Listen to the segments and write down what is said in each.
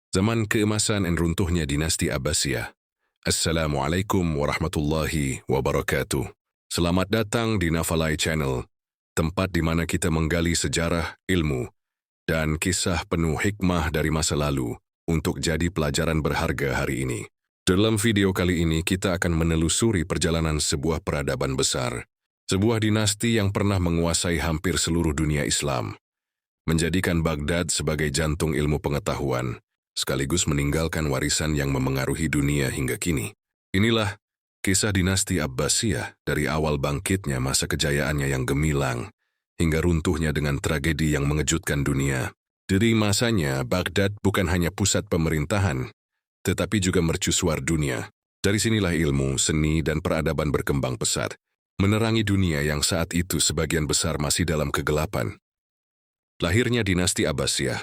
Zaman keemasan dan runtuhnya dinasti Abbasiyah. Assalamualaikum warahmatullahi wabarakatuh. Selamat datang di Nafalai Channel, tempat di mana kita menggali sejarah, ilmu, dan kisah penuh hikmah dari masa lalu untuk jadi pelajaran berharga hari ini. Dalam video kali ini kita akan menelusuri perjalanan sebuah peradaban besar, sebuah dinasti yang pernah menguasai hampir seluruh dunia Islam, menjadikan Baghdad sebagai jantung ilmu pengetahuan, sekaligus meninggalkan warisan yang memengaruhi dunia hingga kini. Inilah kisah dinasti Abbasiyah dari awal bangkitnya masa kejayaannya yang gemilang, hingga runtuhnya dengan tragedi yang mengejutkan dunia. Dari masanya, Baghdad bukan hanya pusat pemerintahan, tetapi juga mercusuar dunia. Dari sinilah ilmu, seni, dan peradaban berkembang pesat, menerangi dunia yang saat itu sebagian besar masih dalam kegelapan. Lahirnya dinasti Abbasiyah.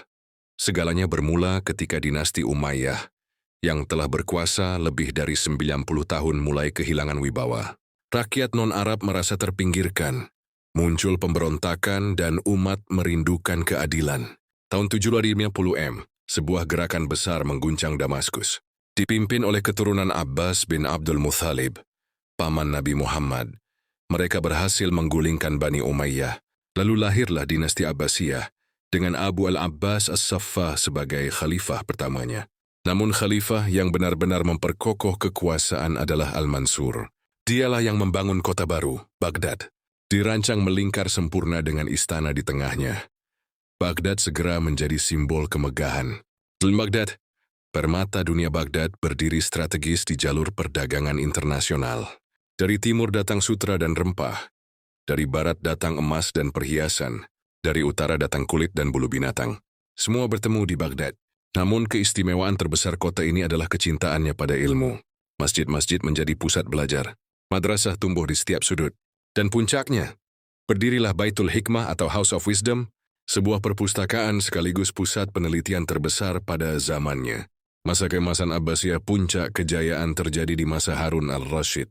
Segalanya bermula ketika dinasti Umayyah, yang telah berkuasa lebih dari 90 tahun mulai kehilangan wibawa. Rakyat non-Arab merasa terpinggirkan, muncul pemberontakan dan umat merindukan keadilan. Tahun 750 sebuah gerakan besar mengguncang Damaskus. Dipimpin oleh keturunan Abbas bin Abdul Muthalib, paman Nabi Muhammad, mereka berhasil menggulingkan Bani Umayyah. Lalu lahirlah dinasti Abbasiyah dengan Abu al-Abbas as-Saffah sebagai khalifah pertamanya. Namun khalifah yang benar-benar memperkokoh kekuasaan adalah Al-Mansur. Dialah yang membangun kota baru, Baghdad, dirancang melingkar sempurna dengan istana di tengahnya. Baghdad segera menjadi simbol kemegahan. Dalam Baghdad, permata dunia Baghdad berdiri strategis di jalur perdagangan internasional. Dari timur datang sutra dan rempah, dari barat datang emas dan perhiasan, dari utara datang kulit dan bulu binatang. Semua bertemu di Baghdad. Namun keistimewaan terbesar kota ini adalah kecintaannya pada ilmu. Masjid-masjid menjadi pusat belajar. Madrasah tumbuh di setiap sudut. Dan puncaknya, berdirilah Baitul Hikmah atau House of Wisdom, sebuah perpustakaan sekaligus pusat penelitian terbesar pada zamannya. Masa keemasan Abbasiyah, puncak kejayaan terjadi di masa Harun al-Rashid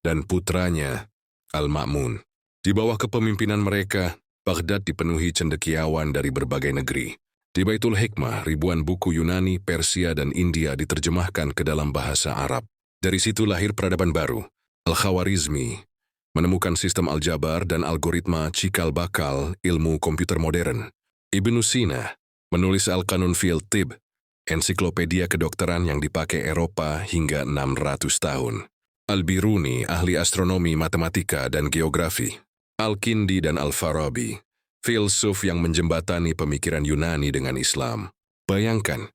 dan putranya Al-Ma'mun. Di bawah kepemimpinan mereka, Baghdad dipenuhi cendekiawan dari berbagai negeri. Di Baitul Hikmah, ribuan buku Yunani, Persia, dan India diterjemahkan ke dalam bahasa Arab. Dari situ lahir peradaban baru. Al-Khawarizmi menemukan sistem aljabar dan algoritma cikal bakal ilmu komputer modern. Ibnu Sina menulis Al-Qanun fil Tibb, ensiklopedia kedokteran yang dipakai Eropa hingga 600 tahun. Al-Biruni, ahli astronomi, matematika, dan geografi. Al-Kindi dan Al-Farabi, filsuf yang menjembatani pemikiran Yunani dengan Islam. Bayangkan,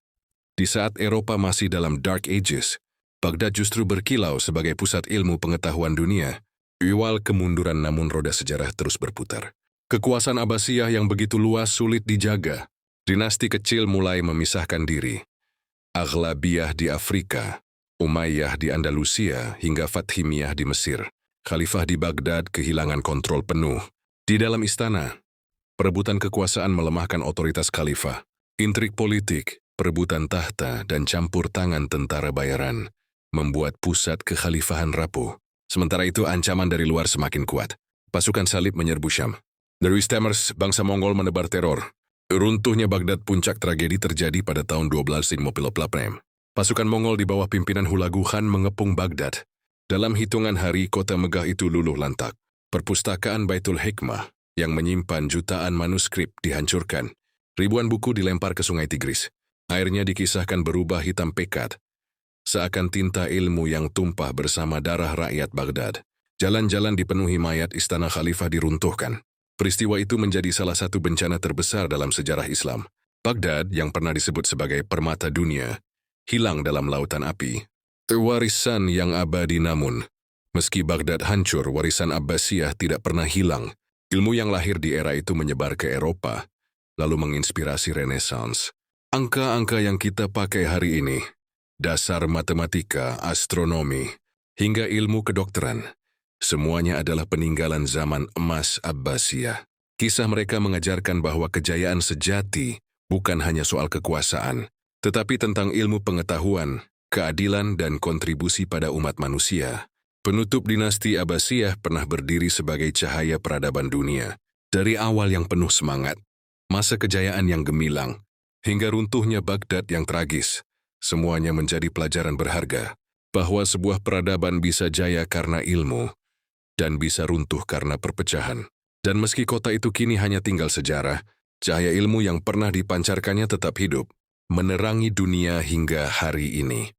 di saat Eropa masih dalam Dark Ages, Baghdad justru berkilau sebagai pusat ilmu pengetahuan dunia. Iwal kemunduran namun roda sejarah terus berputar. Kekuasaan Abbasiyah yang begitu luas sulit dijaga. Dinasti kecil mulai memisahkan diri. Aghlabiyah di Afrika, Umayyah di Andalusia, hingga Fatimiyah di Mesir. Khalifah di Baghdad kehilangan kontrol penuh. Di dalam istana, perebutan kekuasaan melemahkan otoritas khalifah. Intrik politik, perebutan tahta, dan campur tangan tentara bayaran membuat pusat kekhalifahan rapuh. Sementara itu ancaman dari luar semakin kuat. Pasukan salib menyerbu Syam. Dari Stamers, bangsa Mongol menebar teror. Runtuhnya Baghdad, puncak tragedi terjadi pada tahun 1258. Pasukan Mongol di bawah pimpinan Hulagu Khan mengepung Baghdad. Dalam hitungan hari, kota megah itu luluh lantak. Perpustakaan Baitul Hikmah yang menyimpan jutaan manuskrip dihancurkan. Ribuan buku dilempar ke sungai Tigris. Airnya dikisahkan berubah hitam pekat, seakan tinta ilmu yang tumpah bersama darah rakyat Baghdad. Jalan-jalan dipenuhi mayat, istana khalifah diruntuhkan. Peristiwa itu menjadi salah satu bencana terbesar dalam sejarah Islam. Baghdad, yang pernah disebut sebagai permata dunia, hilang dalam lautan api. Warisan yang abadi, namun meski Baghdad hancur, warisan Abbasiyah tidak pernah hilang. Ilmu yang lahir di era itu menyebar ke Eropa, lalu menginspirasi Renaissance. Angka-angka yang kita pakai hari ini, dasar matematika, astronomi, hingga ilmu kedokteran, semuanya adalah peninggalan zaman emas Abbasiyah. Kisah mereka mengajarkan bahwa kejayaan sejati bukan hanya soal kekuasaan, tetapi tentang ilmu pengetahuan, keadilan, dan kontribusi pada umat manusia. Penutup dinasti Abbasiyah pernah berdiri sebagai cahaya peradaban dunia. Dari awal yang penuh semangat, masa kejayaan yang gemilang, hingga runtuhnya Baghdad yang tragis. Semuanya menjadi pelajaran berharga, bahwa sebuah peradaban bisa jaya karena ilmu, dan bisa runtuh karena perpecahan. Dan meski kota itu kini hanya tinggal sejarah, cahaya ilmu yang pernah dipancarkannya tetap hidup, menerangi dunia hingga hari ini.